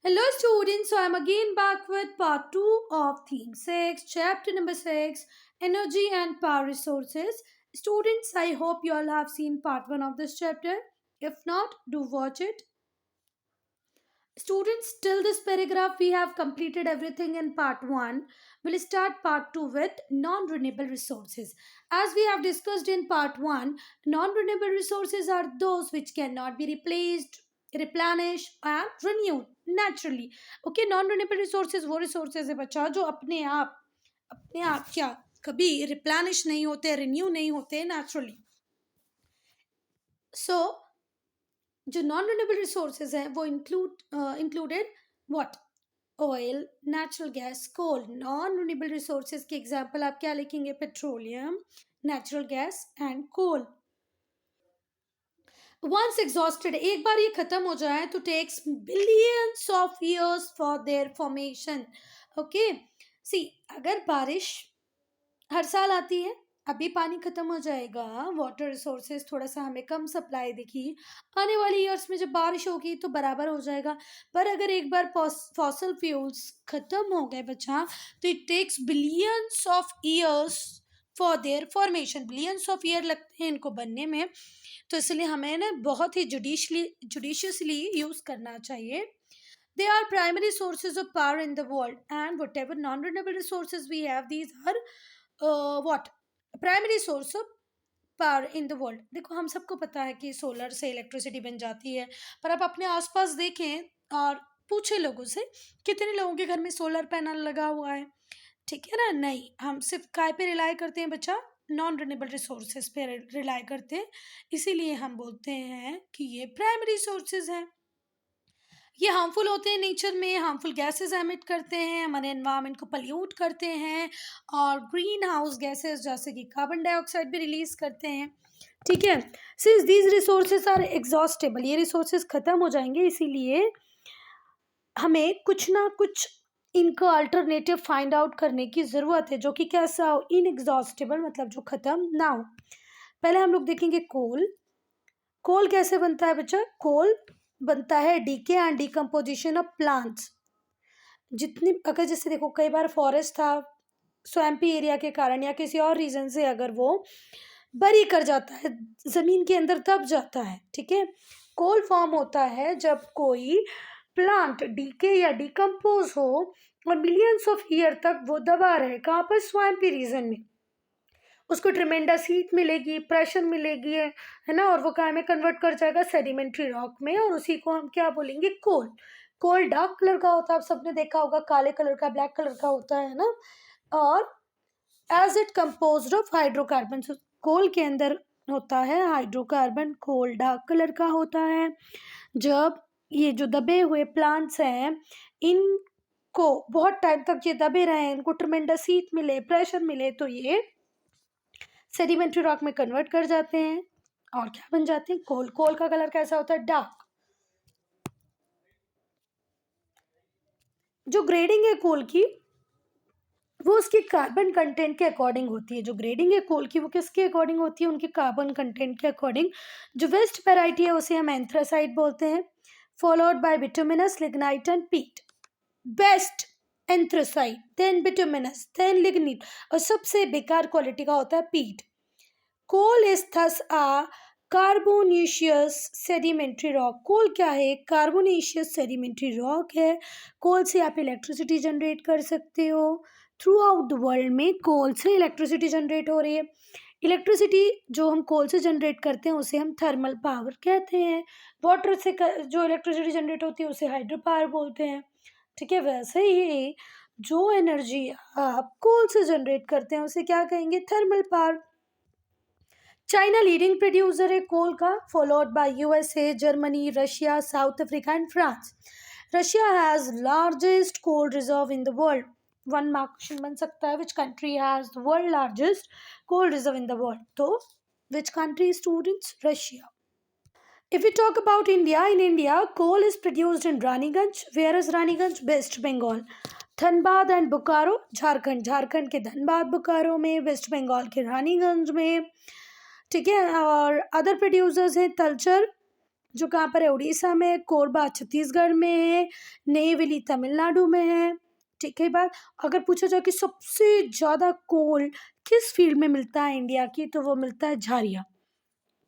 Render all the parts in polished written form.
Hello students, so I'm again back with part 2 of theme 6, chapter number 6, energy and power resources. Students, I hope you all have seen part 1 of this chapter. If not, do watch it. Students, till this paragraph we have completed everything in part 1. We'll start part 2 with non-renewable resources. As we have discussed in part 1, non-renewable resources are those which cannot be replaced, replenished and renewed naturally. Okay, non-renewable resources वो resources है बच्चा जो अपने आप क्या कभी replenish नहीं होते, renew नहीं होते naturally. So जो नॉन रिन्यूएबल रिसोर्सेज हैं वो included what oil natural gas coal non renewable resources के एग्जांपल आप क्या लिखेंगे petroleum natural gas and coal once exhausted एक बार ये खत्म हो जाए तो takes billions of years for their formation okay see अगर बारिश हर साल आती है अभी पानी खत्म हो जाएगा वाटर रिसोर्सेज थोड़ा सा हमें कम सप्लाई दिखी आने वाली ईयर्स में जब बारिश होगी तो बराबर हो जाएगा पर अगर एक बार फॉसल फ्यूल्स खत्म हो गए बच्चा तो it takes billions of years for their formation billions of year लगते हैं इनको बनने में तो इसलिए हमें ना बहुत ही जुडिशियसली यूज करना चाहिए they are primary sources of power in the world and whatever non-renewable resources we have these are what primary source of power in the world देखो हम सबको पता है कि सोलर से इलेक्ट्रिसिटी बन जाती है पर आप अपने आसपास देखें और पूछे लोगों से कितने लोगों के घर में सोलर पैनल लगा हुआ है ठीक है ना नहीं हम सिर्फ काय पे रिलाई करते हैं बच्चा नॉन रिन्यूएबल रिसोर्सेज पे रिलाई करते हैं इसीलिए हम बोलते हैं कि ये प्राइमरी सोर्सेज हैं ये हार्मफुल होते हैं नेचर में हार्मफुल गैसेस एमिट करते हैं हमारे एनवायरनमेंट को पल्यूट करते हैं और ग्रीन हाउस गैसेस जैसे कि कार्बन डाइऑक्साइड भी रिलीज करते हैं ठीक है since these resources are exhaustible ये रिसोर्सेज खत्म हो जाएंगे इसीलिए हमें कुछ ना कुछ इनका अल्टरनेटिव फाइंड आउट करने की ज़रूरत है जो कि कैसा हो इनएग्जॉस्टेबल मतलब जो ख़त्म ना हो पहले हम लोग देखेंगे कोल कोल कैसे बनता है बच्चा कोल बनता है decay and decomposition of plants जितनी अगर जैसे देखो कई बार फॉरेस्ट था स्वैम्पी एरिया के कारण या किसी और रीजन से अगर वो बरी कर जाता है ज़मीन के अंदर दब जाता है ठीक है कोल फॉर्म होता है जब कोई प्लांट डीके या डिकम्पोज हो और मिलियंस ऑफ ईयर तक वो दबा रहे कहाँ पर स्वैम्पी रीजन में उसको ट्रिमेंडस हीट मिलेगी प्रेशर मिलेगी है ना और वो काय में कन्वर्ट कर जाएगा सेडिमेंट्री रॉक में और उसी को हम क्या बोलेंगे कोल कोल डार्क कलर का होता है आप सबने देखा होगा काले कलर का ब्लैक कलर का होता है ना और as it composed of hydrocarbon coal के अंदर होता है हाइड्रोकार्बन कोल डार्क कलर का होता है जब ये जो दबे हुए प्लांट्स हैं इनको बहुत टाइम तक ये दबे रहे इनको ट्रिमेंडस हीट मिले प्रेशर मिले तो ये सेडिमेंट्री रॉक में कन्वर्ट कर जाते हैं और क्या बन जाते हैं कोल कोल का कलर कैसा होता है डार्क जो ग्रेडिंग है कोल की वो उसके कार्बन कंटेंट के अकॉर्डिंग होती है जो ग्रेडिंग है कोल की वो किसके अकॉर्डिंग होती है उनके कार्बन कंटेंट के अकॉर्डिंग जो वेस्ट वैरायटी है उसे हम एंथ्रासाइट बोलते हैं followed by bituminous lignite and peat best anthracite then bituminous then lignite और सबसे बेकार क्वालिटी का होता है peat coal is thus a carbonaceous sedimentary rock coal क्या है कार्बोनेशियस सेडिमेंट्री रॉक है कोल से आप इलेक्ट्रिसिटी जनरेट कर सकते हो थ्रू आउट द वर्ल्ड में कोल से इलेक्ट्रिसिटी जनरेट हो रही है इलेक्ट्रिसिटी जो हम कोल से जनरेट करते हैं उसे हम थर्मल पावर कहते हैं वाटर से जो इलेक्ट्रिसिटी जनरेट होती है उसे हाइड्रो पावर बोलते हैं ठीक है वैसे ही जो एनर्जी आप कोल से जनरेट करते हैं उसे क्या कहेंगे thermal power China leading producer है कोल का followed by USA Germany Russia South Africa and France Russia has largest coal reserve in the world one mark question बन सकता है which country has the world largest coal reserve in the world तो which country students Russia If we talk about India, in India, coal is produced in Raniganj. Where is Raniganj? West Bengal. Dhanbad and Bokaro Jharkhand Jharkhand के धनबाद बोकारो में waste Bengal के रानीगंज में ठीक है और other producers हैं तलचर जो कहाँ पर है, उड़ीसा में है, कोरबा छत्तीसगढ़ में है, नेवली तमिलनाडु में है। ठीक है बात। अगर पूछा जाए कि सबसे ज़्यादा कोल किस फील्ड में मिलता है इंडिया की, तो वो मिलता है झारिया।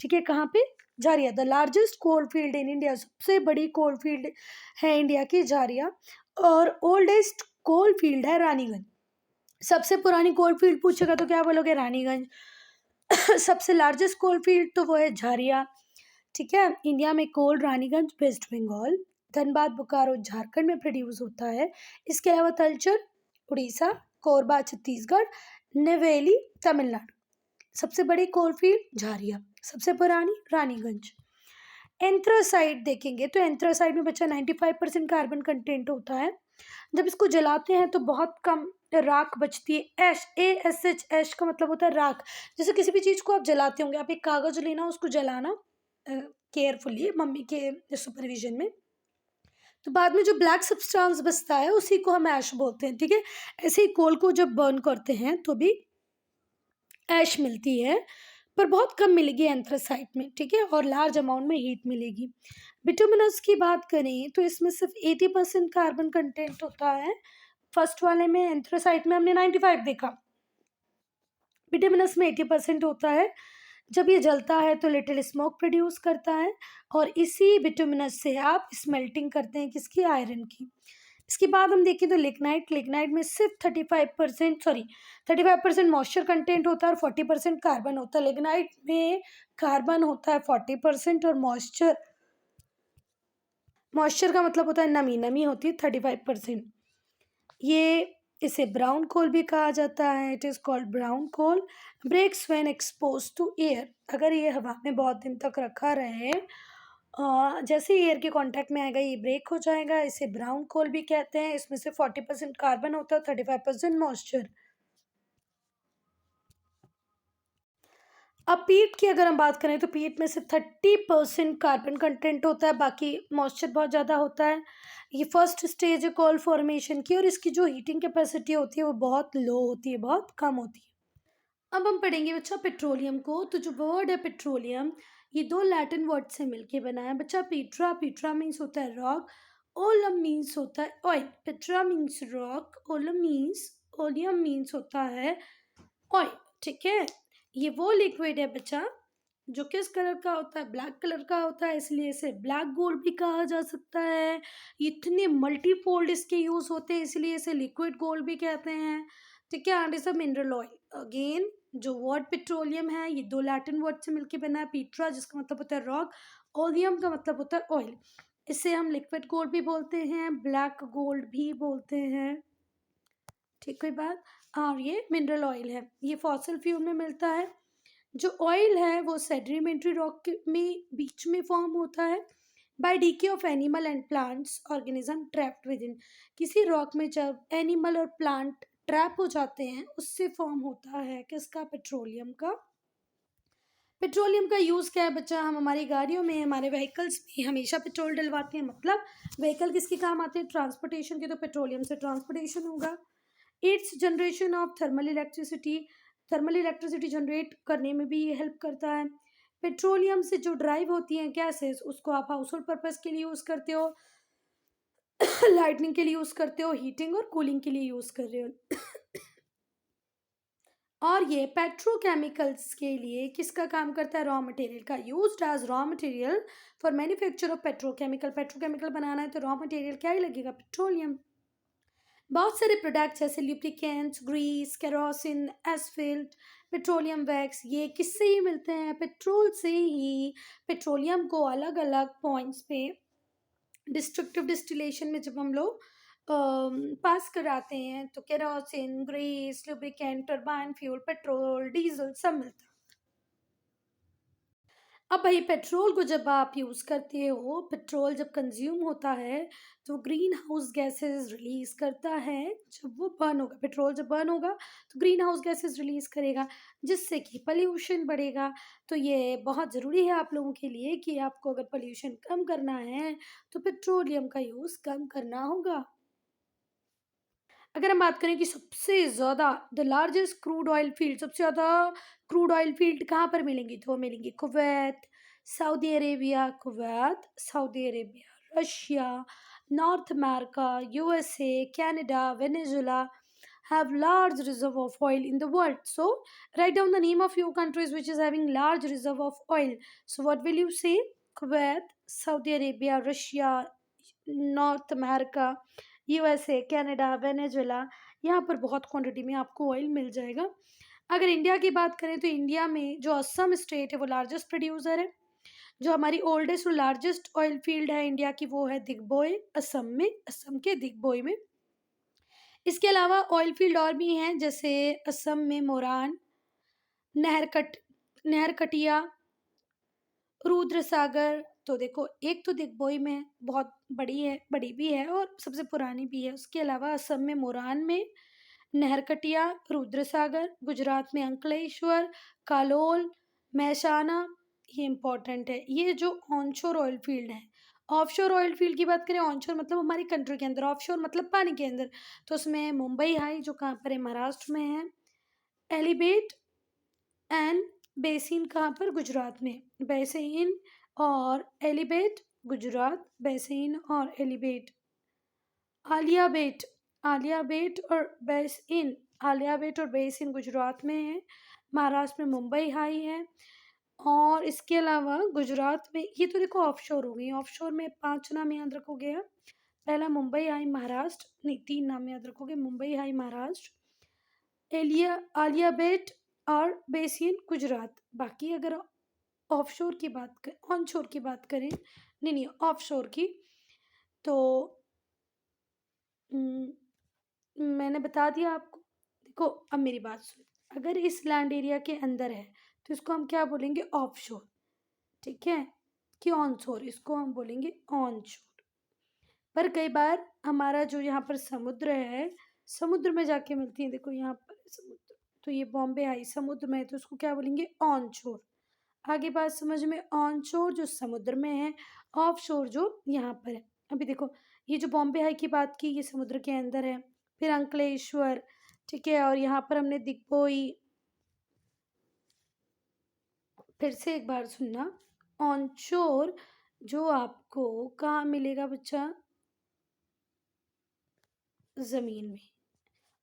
ठीक है, कहाँ पे, Jharia, the largest coal field in India, सबसे बड़ी कोल फील्ड है इंडिया की झारिया। और ओल्डेस्ट कोल फील्ड है रानीगंज। सबसे पुरानी कोल फील्ड पूछेगा तो क्या बोलोगे, रानीगंज। सबसे लार्जेस्ट कोल फील्ड तो वो है झारिया। ठीक है, इंडिया में कोल रानीगंज वेस्ट बंगाल, धनबाद बोकारो झारखंड में प्रोड्यूस होता है। इसके अलावा तलचर उड़ीसा, कोरबा छत्तीसगढ़, नेवेली तमिलनाडु। सबसे बड़ी कोल फील्ड झारिया, सबसे पुरानी रानीगंज। एंथ्रासाइड देखेंगे तो एंथ्रासाइड में बच्चा 95% कार्बन कंटेंट होता है। जब इसको जलाते हैं तो बहुत कम राख बचती है। एश, ASH, एश का मतलब होता है राख। जैसे किसी भी चीज़ को आप जलाते होंगे, आप एक कागज लेना, उसको जलाना केयरफुली मम्मी के सुपरविजन में, तो बाद में जो ब्लैक सब्सटेंस बचता है उसी को हम ऐश बोलते हैं। ठीक है, ऐसे ही कोल को जब बर्न करते हैं तो भी ऐश मिलती है, पर बहुत कम मिलेगी एंथ्रासाइट में। ठीक है, और लार्ज अमाउंट में हीट मिलेगी। बिटुमिनस की बात करें तो इसमें सिर्फ 80% कार्बन कंटेंट होता है। फर्स्ट वाले में एंथ्रासाइट में हमने 95 देखा, बिटुमिनस में 80% होता है। जब ये जलता है तो लिटिल स्मोक प्रोड्यूस करता है, और इसी बिटुमिनस से आप स्मेल्टिंग करते हैं, किसकी, आयरन की। इसके बाद हम देखें तो लिग्नाइट, लिग्नाइट में सिर्फ 35% मॉइस्चर कंटेंट होता है और 40% कार्बन होता है। लिग्नाइट में कार्बन होता है 40% और मॉइस्चर, मॉइस्चर का मतलब होता है नमी, नमी होती है 35%। ये, इसे ब्राउन कोल भी कहा जाता है। It is called brown coal. Breaks when expose to air, अगर ये हवा में बहुत दिन तक रखा रहे, जैसे ही एयर के कांटेक्ट में आएगा ये ब्रेक हो जाएगा। इसे ब्राउन कोल भी कहते हैं। इसमें से 40% कार्बन होता है, 35% मॉइस्चर। अब पीट की अगर हम बात करें तो पीट में सिर्फ 30% कार्बन कंटेंट होता है, बाकी मॉइस्चर बहुत ज़्यादा होता है। ये फर्स्ट स्टेज है कोल फॉर्मेशन की, और इसकी जो हीटिंग कैपेसिटी होती है वो बहुत लो होती है, बहुत कम होती है। अब हम पढ़ेंगे बच्चा पेट्रोलियम को। तो जो वर्ड है पेट्रोलियम, ये दो लैटिन वर्ड से मिलके बना है बच्चा। पीट्रा, पीट्रा मीन्स होता है रॉक, ओलम मीन्स होता है oil. Petra means rock, Olam means, oleum means होता है ऑयल। ठीक है, ये वो लिक्विड है बच्चा जो किस कलर का होता है, ब्लैक कलर का होता है, इसलिए इसे ब्लैक गोल्ड भी कहा जा सकता है। इतने मल्टीफोल्ड इसके यूज होते हैं, इसलिए इसे लिक्विड गोल्ड भी कहते हैं। ठीक है, and is a mineral oil. Again जो वर्ड पेट्रोलियम है ये दो लैटिन वर्ड से मिलकर बना है। पीट्रा जिसका मतलब होता है रॉक, ओलियम का मतलब होता है ऑयल। इसे हम लिक्विड गोल्ड भी बोलते हैं, ब्लैक गोल्ड भी बोलते हैं। ठीक है बात। और ये मिनरल ऑयल है, ये फॉसिल फ्यूल में मिलता है। जो ऑयल है वो सेडिमेंट्री रॉक में बीच में फॉर्म होता है by DK of animal and plants organism trapped with in. किसी रॉक में जब एनिमल और प्लांट ट्रैप हो जाते हैं उससे फॉर्म होता है किसका, पेट्रोलियम का। पेट्रोलियम का यूज़ क्या है बच्चा, हम हमारी गाड़ियों में, हमारे व्हीकल्स में हमेशा पेट्रोल डलवाते हैं। मतलब व्हीकल किसके काम आते हैं, ट्रांसपोर्टेशन के, तो पेट्रोलियम से ट्रांसपोर्टेशन होगा। It's generation of thermal electricity generate करने में भी ये हेल्प करता है। पेट्रोलियम से जो ड्राइव होती हैं गैसेस, उसको आप हाउस होल्ड पर्पज़ के लिए यूज़ करते हो, लाइटनिंग के लिए यूज़ करते हो, हीटिंग और कूलिंग के लिए यूज़ कर रहे हो। और ये पेट्रोकेमिकल्स के लिए किसका काम करता है, रॉ मटेरियल का, used as raw material for manufacture of petrochemical. Petrochemical बनाना है तो रॉ मटेरियल क्या ही लगेगा, पेट्रोलियम। बहुत सारे प्रोडक्ट्स जैसे lubricants, grease, kerosene, asphalt, petroleum wax, ये किससे ही मिलते हैं, पेट्रोल से ही। पेट्रोलियम को अलग अलग पॉइंट्स पे डिस्ट्रक्टिव डिस्टिलेशन में जब हम लोग पास कराते हैं तो kerosene, grease, lubricant, turbine fuel, petrol, diesel सब मिलता है। अब भाई पेट्रोल को जब आप यूज़ करते हो, पेट्रोल जब कंज्यूम होता है तो ग्रीन हाउस गैसेस रिलीज करता है। जब वो बर्न होगा, पेट्रोल जब बर्न होगा तो ग्रीन हाउस गैसेस रिलीज करेगा, जिससे कि पोल्यूशन बढ़ेगा। तो ये बहुत ज़रूरी है आप लोगों के लिए कि आपको अगर पोल्यूशन कम करना है तो पेट्रोलियम का यूज़ कम करना होगा। अगर हम बात करें कि सबसे ज़्यादा the largest crude oil field, सबसे ज़्यादा क्रूड ऑयल फील्ड कहाँ पर मिलेंगी, तो वो मिलेंगी Kuwait, Saudi Arabia, Kuwait, Saudi Arabia, Russia, North America, USA, Canada, Venezuela have large reserve of oil in the world. So write down the name of your countries which is having large reserve of oil. So what will you say? Kuwait, Saudi Arabia, Russia, North America, USA, Canada, Venezuela, यहाँ पर बहुत quantity में आपको oil मिल जाएगा। अगर India की बात करें तो इंडिया में जो असम स्टेट है वो लार्जेस्ट प्रोड्यूसर है। जो हमारी ओल्डेस्ट और लार्जेस्ट ऑयल फील्ड है इंडिया की वो है दिग्बोय, असम में, असम के दिग्बोय में। इसके अलावा ऑयल फील्ड और भी हैं जैसे असम में मोरान, नहरकट नहरकटिया, रुद्र सागर। तो देखो एक तो दिग्बोई में बहुत बड़ी है, बड़ी भी है और सबसे पुरानी भी है। उसके अलावा असम में मोरान में, नहरकटिया, रुद्र सागर, गुजरात में अंकलेश्वर, कालोल, महसाना, ये इंपॉर्टेंट है। ये जो ऑनशोर ऑयल फील्ड है। ऑफशोर ऑयल फील्ड की बात करें, ऑनशोर मतलब हमारी कंट्री के अंदर, ऑफशोर मतलब पानी के अंदर, तो उसमें मुंबई हाई जो कहाँ पर है, महाराष्ट्र में है, एलिबेट एंड बेसिन कहाँ पर, गुजरात में, बेसिन और एलिबेट गुजरात, बेसिन और एलिबेट, आलिया बेट, आलिया बेट और बेसिन, आलिया बेट और बेसिन गुजरात में है। महाराष्ट्र में मुंबई हाई है। और इसके अलावा गुजरात में, ये तो देखो ऑफशोर हो गई। ऑफशोर में 5 नाम याद रखोगे आप। पहला मुंबई हाई महाराष्ट्र, नहीं 3 नाम याद रखोगे, मुंबई हाई महाराष्ट्र, एलिया, आलिया बेट और बेसिन गुजरात। बाकी अगर ऑफशोर की बात कर, ऑनशोर की बात करें, नहीं ऑफशोर की, तो मैंने बता दिया आपको। देखो अब मेरी बात सुन, अगर इस लैंड एरिया के अंदर है तो इसको हम क्या बोलेंगे, ऑफशोर, ठीक है, कि ऑनशोर, इसको हम बोलेंगे ऑनशोर। पर कई बार हमारा जो यहाँ पर समुद्र है, समुद्र में जाके मिलती है, देखो यहाँ पर समुद्र, तो ये बॉम्बे आई समुद्र में है तो उसको क्या बोलेंगे, ऑनशोर। आगे बात समझ में, ऑनशोर जो समुद्र में है, ऑफशोर जो यहाँ पर है। अभी देखो ये जो बॉम्बे हाई की बात की, ये समुद्र के अंदर है। फिर अंकलेश्वर, ठीक है, और यहाँ पर हमने दिग्बोई। फिर से एक बार सुनना, ऑनशोर जो आपको कहाँ मिलेगा बच्चा, जमीन में,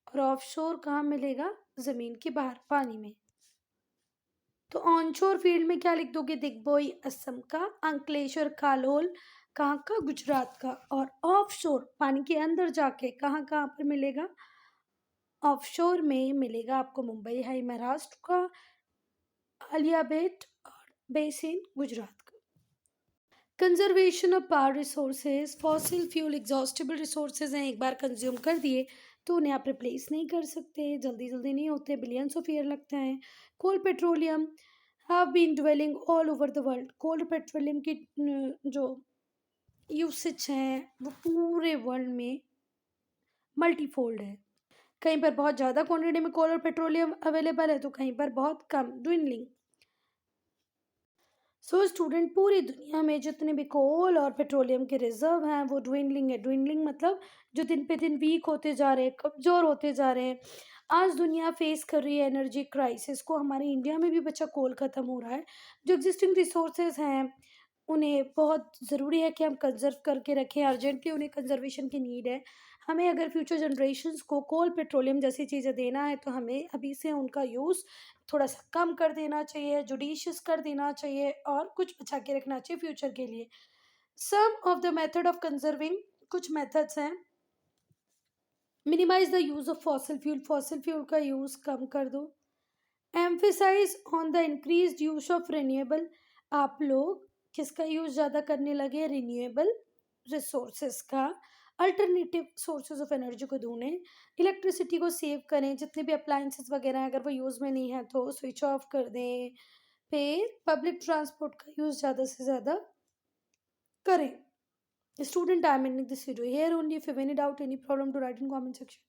और ऑफशोर कहाँ मिलेगा, जमीन के बाहर पानी में। तो ऑनशोर फील्ड में क्या लिख दोगे, दिग्बोई असम का, अंकलेश्वर कालोल कहाँ का, गुजरात का, और ऑफशोर पानी के अंदर जाके कहाँ कहाँ पर मिलेगा, ऑफशोर में मिलेगा आपको मुंबई हाई महाराष्ट्र का, आलिया बेट और बेसिन गुजरात का। Conservation of power resources, fossil fuel exhaustible resources हैं, एक बार कंज्यूम कर दिए तो उन्हें आप रिप्लेस नहीं कर सकते, जल्दी जल्दी नहीं होते, बिलियंस ऑफ ईयर लगता है। Coal petroleum have been dwelling all over the world. Coal petroleum की जो यूसेज है वो पूरे वर्ल्ड में मल्टीफोल्ड है। कहीं पर बहुत ज़्यादा क्वांटिटी में कोल और पेट्रोलियम अवेलेबल है तो कहीं पर बहुत कम, ड्विनलिंग। सो स्टूडेंट, पूरी दुनिया में जितने भी कोल और पेट्रोलियम के रिजर्व हैं वो ड्विनलिंग है। ड्विनलिंग मतलब जो दिन पे दिन वीक होते जा रहे हैं, कमज़ोर होते जा रहे हैं। आज दुनिया फेस कर रही है एनर्जी क्राइसिस को, हमारे इंडिया में भी बच्चा कोल ख़त्म हो रहा है। जो एग्जिस्टिंग रिसोर्सेज हैं उन्हें बहुत ज़रूरी है कि हम कंजर्व करके रखें, अर्जेंटली उन्हें कंजर्वेशन की नीड है। हमें अगर फ्यूचर जनरेशन्स को कोल पेट्रोलियम जैसी चीज़ें देना है तो हमें अभी से उनका यूज़ थोड़ा सा कम कर देना चाहिए, जुडिशियस कर देना चाहिए और कुछ बचा के रखना चाहिए फ्यूचर के लिए। Some of the method of conserving, कुछ मेथड्स हैं। Minimise the use of fossil fuel, fossil fuel का यूज़ कम कर दो। Emphasise on the increase use of renewable, आप लोग किसका यूज़ ज़्यादा करने लगे, रिन्यूएबल रिसोर्सेज का। अल्टरनेटिव सोर्सेज ऑफ एनर्जी को ढूंढें। इलेक्ट्रिसिटी को सेव करें, जितने भी अप्लाइंसेस वगैरह हैं अगर वो यूज़ में नहीं है तो स्विच ऑफ कर दें। फिर पब्लिक ट्रांसपोर्ट का यूज़ ज़्यादा से ज़्यादा करें। Student, I am ending this video here only. If you have any doubt, any problem, to write in comment section.